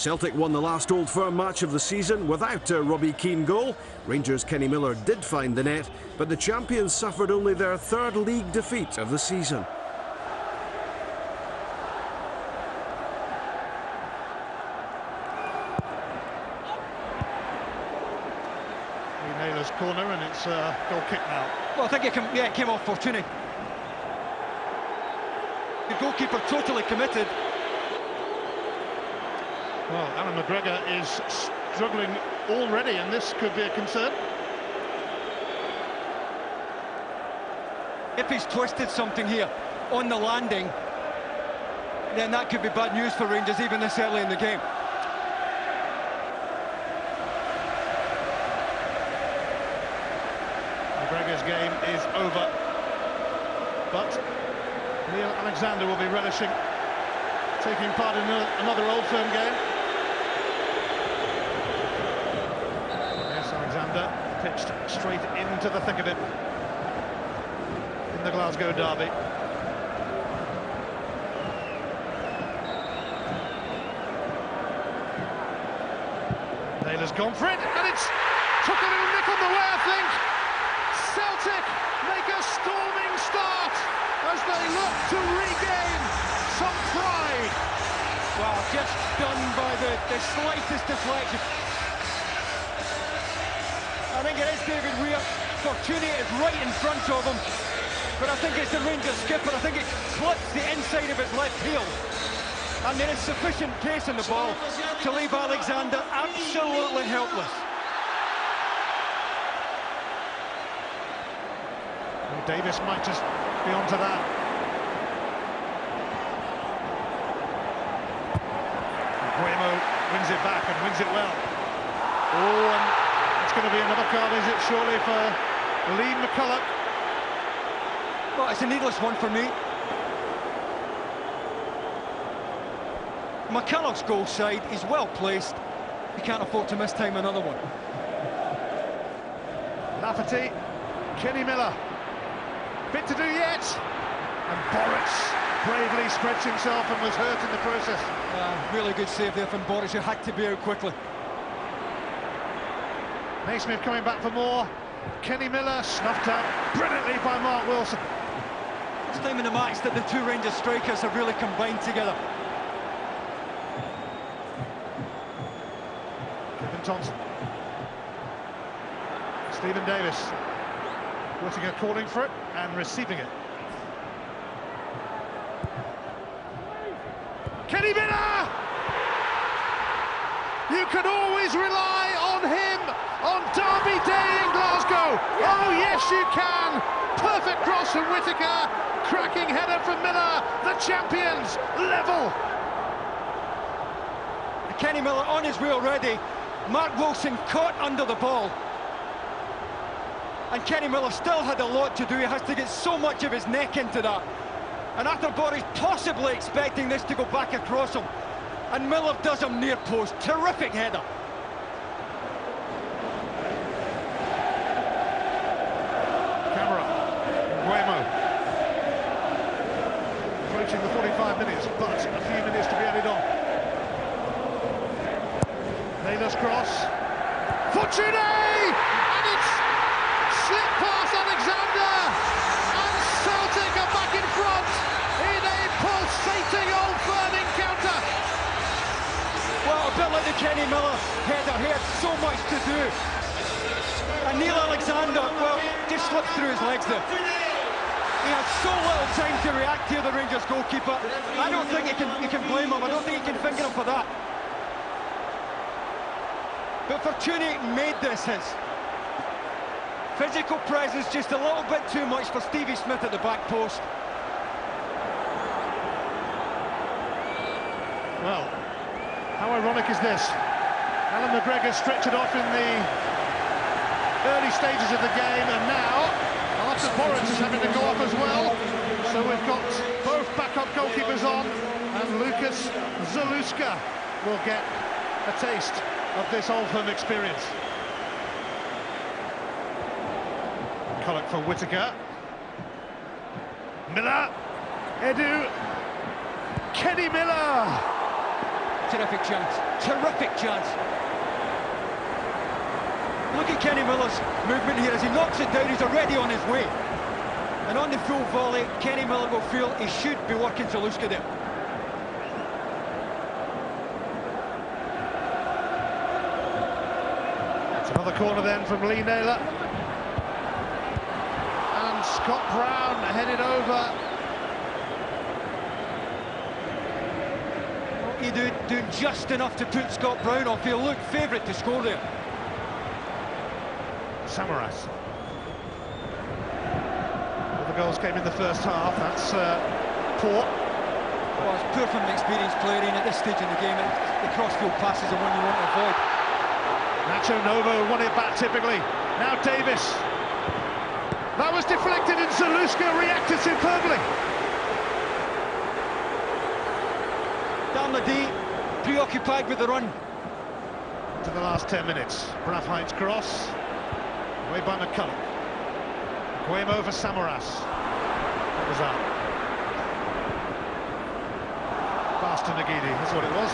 Celtic won the last Old Firm match of the season without a Robbie Keane goal. Rangers' Kenny Miller did find the net, but the champions suffered only their third league defeat of the season. Naylor's corner, and it's a goal kick now. Well, I think it came off Fortuny. The goalkeeper totally committed. Well, Alan McGregor is struggling already, and this could be a concern. If he's twisted something here on the landing, then that could be bad news for Rangers even this early in the game. McGregor's game is over, but Neil Alexander will be relishing taking part in another Old Firm game. Yes, Alexander pitched straight into the thick of it in the Glasgow derby. Naylor's gone for it, and it's took a little nick on the way, I think. Celtic make a storming start as they look to regain some pride. Wow, just done by the slightest deflection. I think it is David Weir. Fortuny is right in front of him, but I think it's the Rangers skipper. I think it clips the inside of his left heel, and there is sufficient pace in the ball to leave Alexander absolutely helpless. Davis might just be onto that. Guemo wins it back and wins it well. Oh, and it's going to be another card, is it, surely, for Lee McCulloch? Well, it's a needless one for me. McCulloch's goal side, he's well placed. He can't afford to miss time another one. Lafferty, Kenny Miller. Bit to do yet, and Boris bravely stretched himself and was hurt in the process. Really good save there from Boris, who had to be out quickly. Naismith coming back for more. Kenny Miller snuffed out brilliantly by Mark Wilson. It's time in the match that the two Rangers strikers have really combined together. Kevin Thompson. Stephen Davis. Whittaker calling for it and receiving it. Kenny Miller! You can always rely on him on Derby Day in Glasgow. Oh yes, you can. Perfect cross from Whittaker. Cracking header from Miller. The champions level. Kenny Miller on his way already. Mark Wilson caught under the ball. And Kenny Miller still had a lot to do. He has to get so much of his neck into that. And after Boris possibly expecting this to go back across him, and Miller does him near post. Terrific header. Camera. Guemo. Approaching the 45 minutes, but a few minutes to be added on. Naylor's cross. Fortuny! And it's slipped past Alexander, and Celtic are back in front in a pulsating Old Firm encounter. Well, a bit like the Kenny Miller header, he had so much to do. And Neil Alexander, well, just slipped through his legs there. He had so little time to react to the Rangers goalkeeper. I don't think you can blame him. I don't think you can finger him for that. But Fortuny made this his. Physical presence just a little bit too much for Stevie Smith at the back post. Well, how ironic is this? Alan McGregor stretched it off in the early stages of the game, and now Arthur Boris is having to go off as well. So we've got both backup goalkeepers on, and Lucas Zaluska will get a taste of this Old Firm experience. McCulloch for Whittaker. Miller. Edu. Kenny Miller. terrific chance. Terrific chance. Look at Kenny Miller's movement here. As he knocks it down, he's already on his way. And on the full volley, Kenny Miller will feel he should be working Zaluska there. That's another corner then from Lee Naylor. And Scott Brown headed over. He doing just enough to put Scott Brown off. He'll look favourite to score there. Samaras. Well, the goals came in the first half. That's poor. Well, it's poor from an experienced player in at this stage in the game. The cross-field passes are one you want to avoid. Nacho Novo won it back typically. Now Davis. That was deflected and Zaluska reacted superbly. Down the D, preoccupied with the run. To the last 10 minutes. Brathwaite's cross. Away by McCulloch. Guemo for Samaras. What was that? Pass to Nagidi, that's what it was.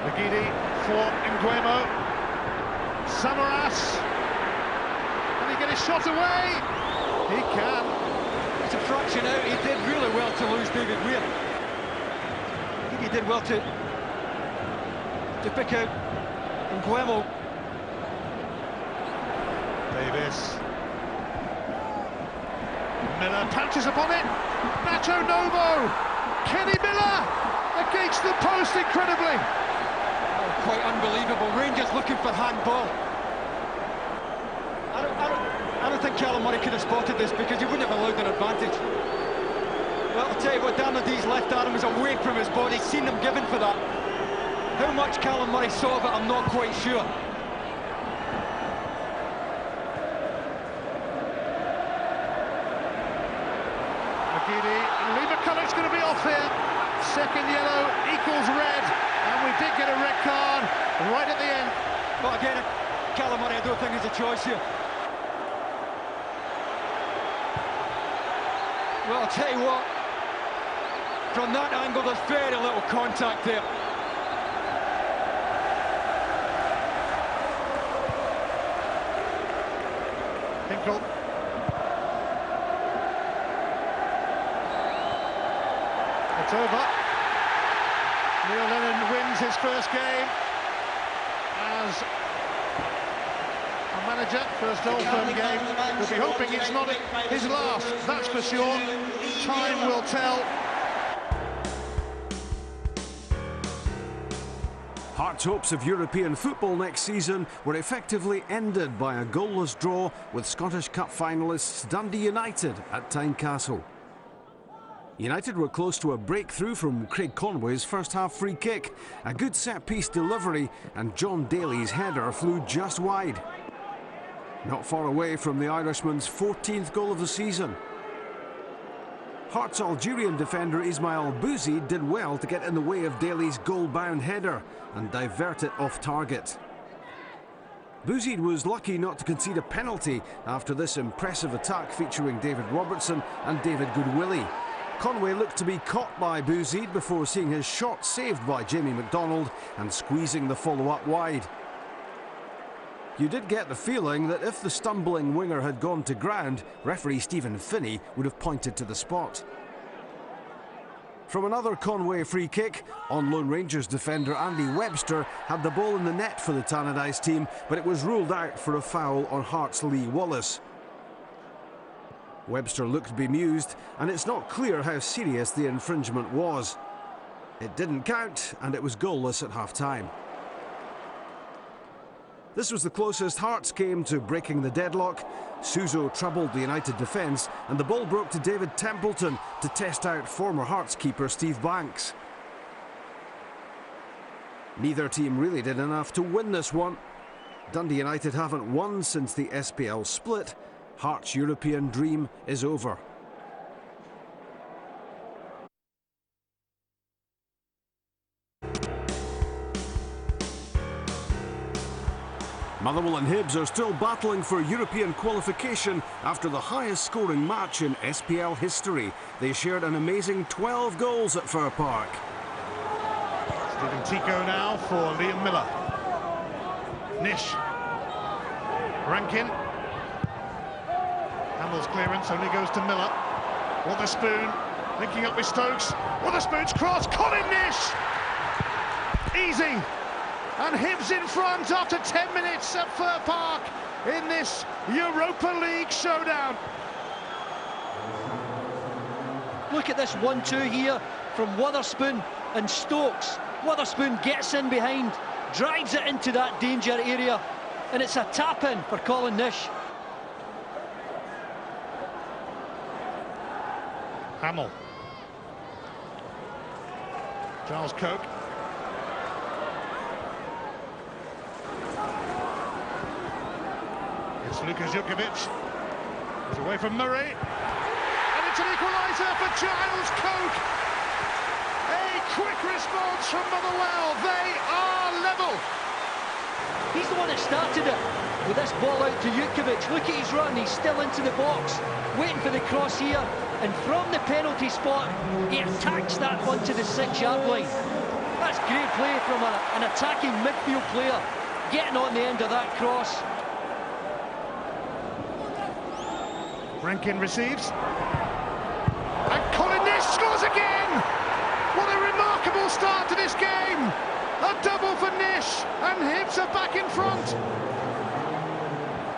Nagidi for Nguemo. Samaras. Can he get his shot away? He can. It's a fraction out. He did really well to lose David Weir. I think he did well to pick out Nguemo. Davis. Miller punches upon it. Nacho Novo. Kenny Miller against the post incredibly. Oh, quite unbelievable. Rangers looking for handball. I don't think Callum Murray could have spotted this because he wouldn't have allowed an advantage. Well, I'll tell you what, Darnadi's left arm is away from his body. He's seen them given for that. How much Callum Murray saw of it, I'm not quite sure. McGeady, Lee McCulloch's going to be off here. Second yellow equals red, and we did get a red card right at the end. But again, Callum Murray, I don't think there's a choice here. Well, I'll tell you what, from that angle, there's very little contact there. Hinkle. It's over. Neil Lennon wins his first game as a manager, first Old Firm game. We'll be hoping it's not his last, that's for sure. Time will tell. Hearts' hopes of European football next season were effectively ended by a goalless draw with Scottish Cup finalists Dundee United at Tynecastle. United were close to a breakthrough from Craig Conway's first-half free kick, a good set-piece delivery, and John Daly's header flew just wide. Not far away from the Irishman's 14th goal of the season. Hearts' Algerian defender Ismail Bouzi did well to get in the way of Daly's goal-bound header and divert it off target. Bouzi was lucky not to concede a penalty after this impressive attack featuring David Robertson and David Goodwillie. Conway looked to be caught by Bouzi before seeing his shot saved by Jamie McDonald and squeezing the follow-up wide. You did get the feeling that if the stumbling winger had gone to ground, referee Stephen Finney would have pointed to the spot. From another Conway free kick, on loan Rangers defender Andy Webster had the ball in the net for the Tannadice team, but it was ruled out for a foul on Hearts' Lee Wallace. Webster looked bemused, and it's not clear how serious the infringement was. It didn't count, and it was goalless at half-time. This was the closest Hearts came to breaking the deadlock. Suso troubled the United defence, and the ball broke to David Templeton to test out former Hearts keeper Steve Banks. Neither team really did enough to win this one. Dundee United haven't won since the SPL split. Hearts' European dream is over. Motherwell and Hibs are still battling for European qualification after the highest scoring match in SPL history. They shared an amazing 12 goals at Fir Park. Stephen Tico now for Liam Miller. Nish. Rankin. Hamill's clearance only goes to Miller. Witherspoon linking up with Stokes. Witherspoon's cross. Colin Nish! Easy. And Hibs in front after 10 minutes at Fir Park in this Europa League showdown. Look at this 1-2 here from Witherspoon and Stokes. Witherspoon gets in behind, drives it into that danger area, and it's a tap-in for Colin Nish. Hamill. Giles Coke. It's Lukas Jukovic. He's away from Murray. And it's an equaliser for Giles Coke. A quick response from Motherwell. They are level. He's the one that started it with this ball out to Jukovic. Look at his run, he's still into the box, waiting for the cross here. And from the penalty spot, he attacks that onto the 6-yard line. That's great play from an attacking midfield player, getting on the end of that cross. Rankin receives. And Colin Nish scores again! What a remarkable start to this game! A double for Nish, and Hibs are back in front.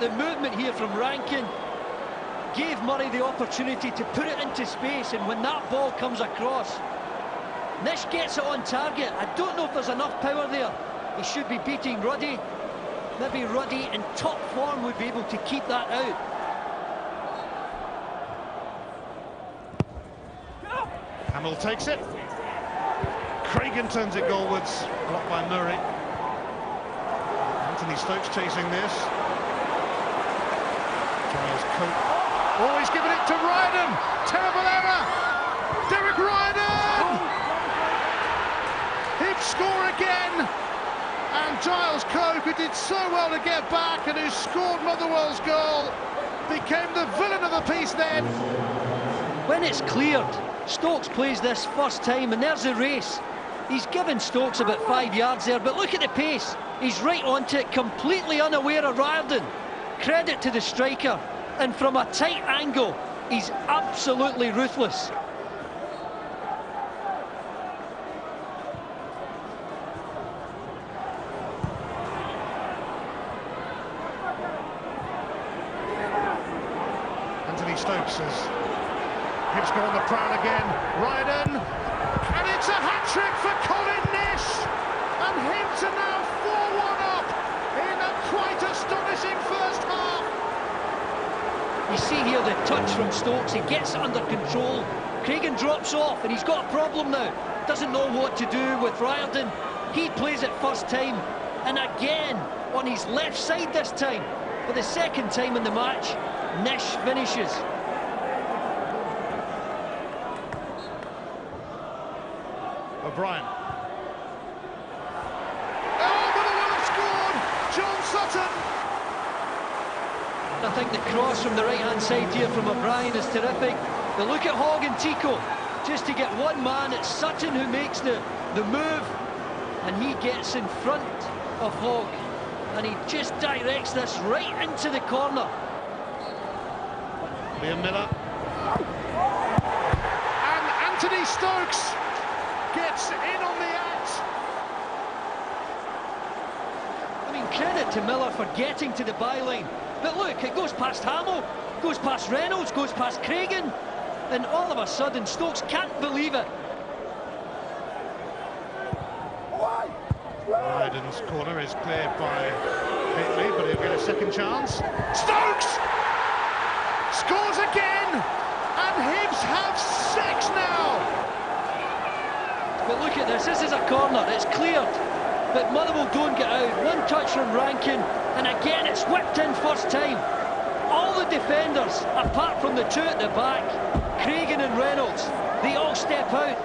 The movement here from Rankin gave Murray the opportunity to put it into space, and when that ball comes across, Nish gets it on target. I don't know if there's enough power there. He should be beating Ruddy. Maybe Ruddy in top form would be able to keep that out. Hamill takes it. Cragen turns it goalwards, blocked by Murray. Anthony Stokes chasing this. Giles Coke. Oh, he's given it to Ryden. Terrible error. Derek Ryden. Hibs score again. And Giles Coke, who did so well to get back and who scored Motherwell's goal, became the villain of the piece then. When it's cleared, Stokes plays this first time, and there's a race. He's given Stokes about 5 yards there, but look at the pace. He's right onto it, completely unaware of Riordan. Credit to the striker. And from a tight angle, he's absolutely ruthless. Anthony Stokes has Hibs go on the prowl again. Ryden, and it's a hat-trick for Colin Nish. And Hibs are now 4-1 up in a quite astonishing first half. You see here the touch from Stokes, he gets it under control. Cragen drops off and he's got a problem now. Doesn't know what to do with Riordan. He plays it first time, and again on his left side this time. For the second time in the match, Nish finishes. O'Brien. Oh, Motherwell have scored! John Sutton! I think the cross from the right-hand side here from O'Brien is terrific. But look at Hogg and Tico, just to get one man. It's Sutton who makes the move, and he gets in front of Hogg, and he just directs this right into the corner. Liam Miller. And Anthony Stokes gets in on the act. I mean, credit to Miller for getting to the byline. But look, it goes past Hamill, goes past Reynolds, goes past Cragen, and all of a sudden Stokes can't believe it. Ryden's corner is cleared by Hitley, but he'll get a second chance. Stokes scores again, and Hibs have 6 now. But look at this is a corner, it's cleared, but Motherwell don't get out. One touch from Rankin, and again it's whipped in first time. All the defenders, apart from the two at the back, Cragen and Reynolds, they all step out.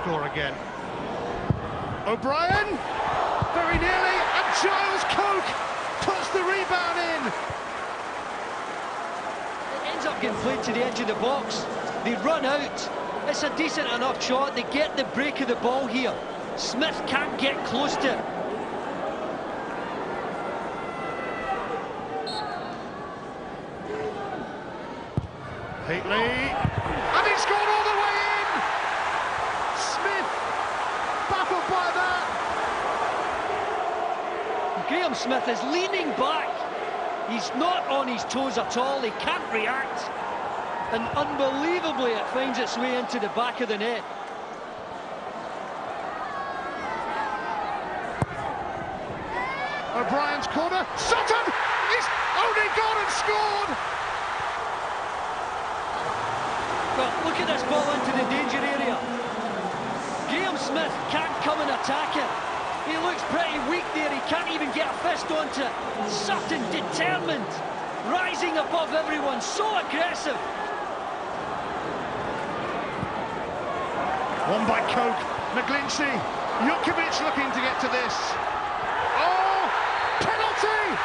score again. O'Brien, very nearly, and Giles Coke puts the rebound in. It ends up getting played to the edge of the box. They run out. It's a decent enough shot. They get the break of the ball here. Smith can't get close to it. Heatley, and it's gone all the way in! Smith, baffled by that. Graham Smith is leaning back. He's not on his toes at all. He can't react. And unbelievably, it finds its way into the back of the net. O'Brien's corner, Sutton! He's only gone and scored! Well, look at this ball into the danger area. Graham Smith can't come and attack it. He looks pretty weak there. He can't even get a fist onto it. Sutton determined, rising above everyone, so aggressive. One by Coke, McGlinchey, Jukovic looking to get to this. Oh, penalty!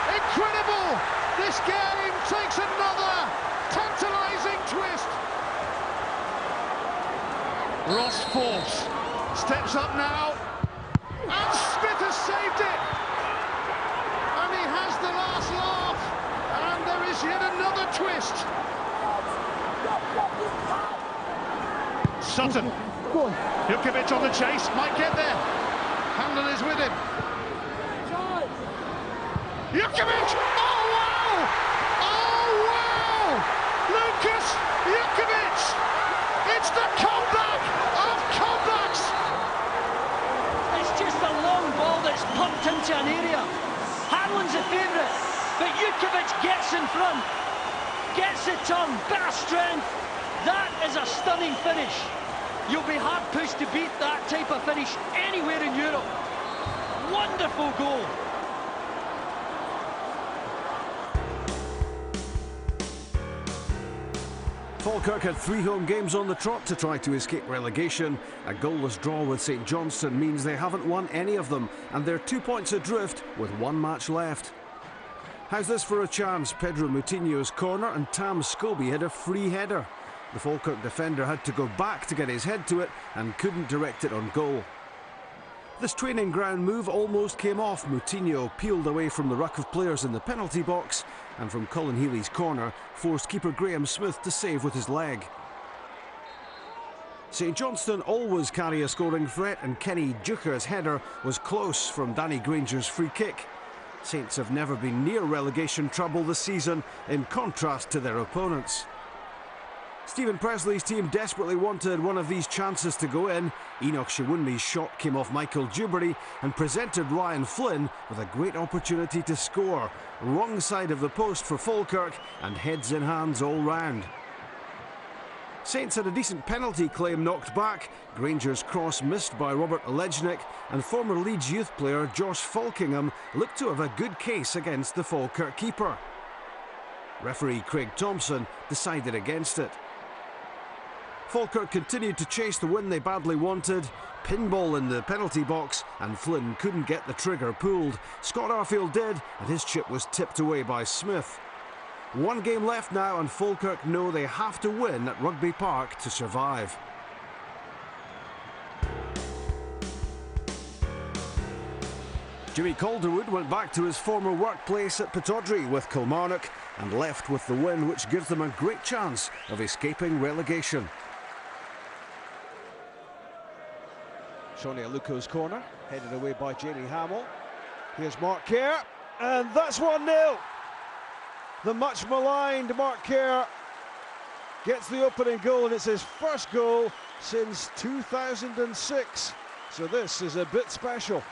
Incredible! This game takes another tantalising twist. Ross Force steps up now, and Smith has saved it. And he has the last laugh, and there is yet another twist. Sutton, Jukovic on the chase, might get there. Hamlin is with him. Jukovic! Oh wow! Oh wow! Lucas Jukovic! It's the comeback of comebacks! It's just a long ball that's pumped into an area. Hamlin's the favourite, but Jukovic gets in front, gets the turn, bit of strength. That is a stunning finish. You'll be hard-pushed to beat that type of finish anywhere in Europe. Wonderful goal. Falkirk had 3 home games on the trot to try to escape relegation. A goalless draw with St Johnstone means they haven't won any of them, and they're 2 points adrift with 1 match left. How's this for a chance? Pedro Moutinho's corner, and Tam Scobie had a free header. The Falkirk defender had to go back to get his head to it and couldn't direct it on goal. This training ground move almost came off. Moutinho peeled away from the ruck of players in the penalty box, and from Colin Healy's corner forced keeper Graham Smith to save with his leg. St Johnstone always carry a scoring threat, and Kenny Djuka's header was close from Danny Granger's free kick. Saints have never been near relegation trouble this season, in contrast to their opponents. Stephen Presley's team desperately wanted one of these chances to go in. Enoch Shawunmi's shot came off Michael Dewberry and presented Ryan Flynn with a great opportunity to score. Wrong side of the post for Falkirk, and heads in hands all round. Saints had a decent penalty claim knocked back. Granger's cross missed by Robert Olejnik, and former Leeds youth player Josh Falkingham looked to have a good case against the Falkirk keeper. Referee Craig Thompson decided against it. Falkirk continued to chase the win they badly wanted. Pinball in the penalty box, and Flynn couldn't get the trigger pulled. Scott Arfield did, and his chip was tipped away by Smith. 1 game left now, and Falkirk know they have to win at Rugby Park to survive. Jimmy Calderwood went back to his former workplace at Pittodrie with Kilmarnock and left with the win, which gives them a great chance of escaping relegation. Sonia Luko's corner, headed away by Jamie Hamill. Here's Mark Kerr, and that's 1-0. The much maligned Mark Kerr gets the opening goal, and it's his first goal since 2006. So this is a bit special.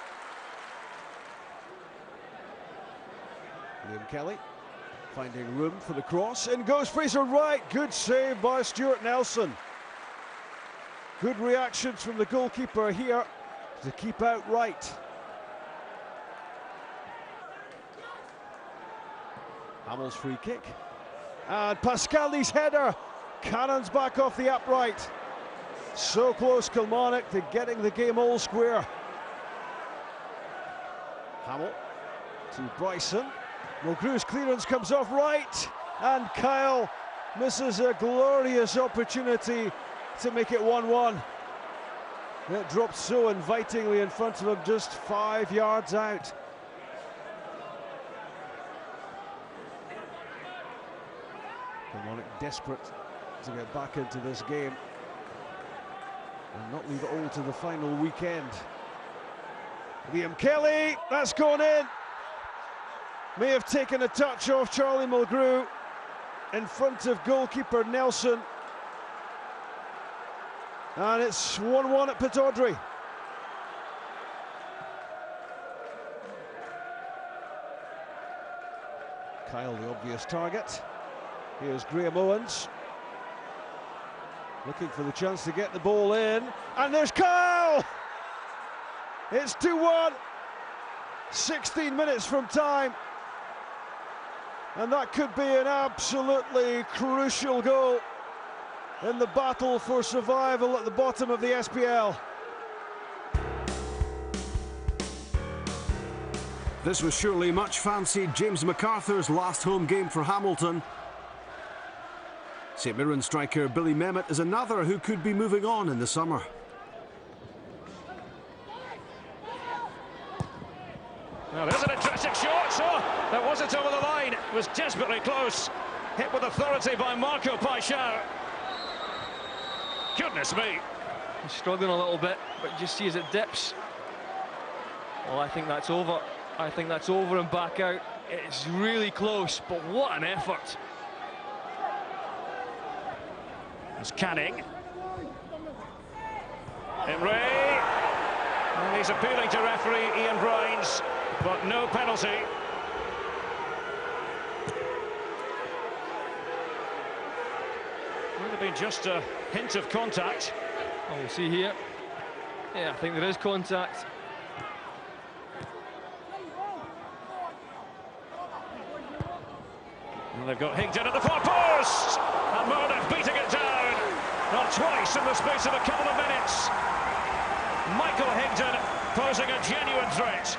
Liam Kelly finding room for the cross. In goes Fraser Wright. Good save by Stuart Nelson. Good reactions from the goalkeeper here to keep out Wright. Hamill's free kick. And Pascali's header cannons back off the upright. So close, Kilmarnock, to getting the game all square. Hamill to Bryson. Mulgrew's clearance comes off right, and Kyle misses a glorious opportunity to make it 1-1. It dropped so invitingly in front of him, just 5 yards out. Kilmarnock desperate to get back into this game and not leave it all to the final weekend. Liam Kelly, that's gone in. May have taken a touch off Charlie Mulgrew in front of goalkeeper Nelson. And it's 1-1 at Pittodrie. Kyle, the obvious target. Here's Graham Owens, looking for the chance to get the ball in. And there's Kyle! It's 2-1, 16 minutes from time. And that could be an absolutely crucial goal in the battle for survival at the bottom of the SPL. This was surely much fancied James MacArthur's last home game for Hamilton. St Mirren striker Billy Mehmet is another who could be moving on in the summer. Now there's an interesting shot, so that wasn't over the line. It was desperately close. Hit with authority by Marco Paixão. Goodness me. He's struggling a little bit, but you just see as it dips. Well, I think that's over. I think that's over and back out. It's really close, but what an effort. It's Canning. Imre. And he's appealing to referee Ian Brines, but no penalty. Would have been just a hint of contact. Oh, we'll see here. Yeah, I think there is contact. And they've got Higdon at the far post, and Murdoch beating it down. Not twice in the space of a couple of minutes. Michael Higdon posing a genuine threat.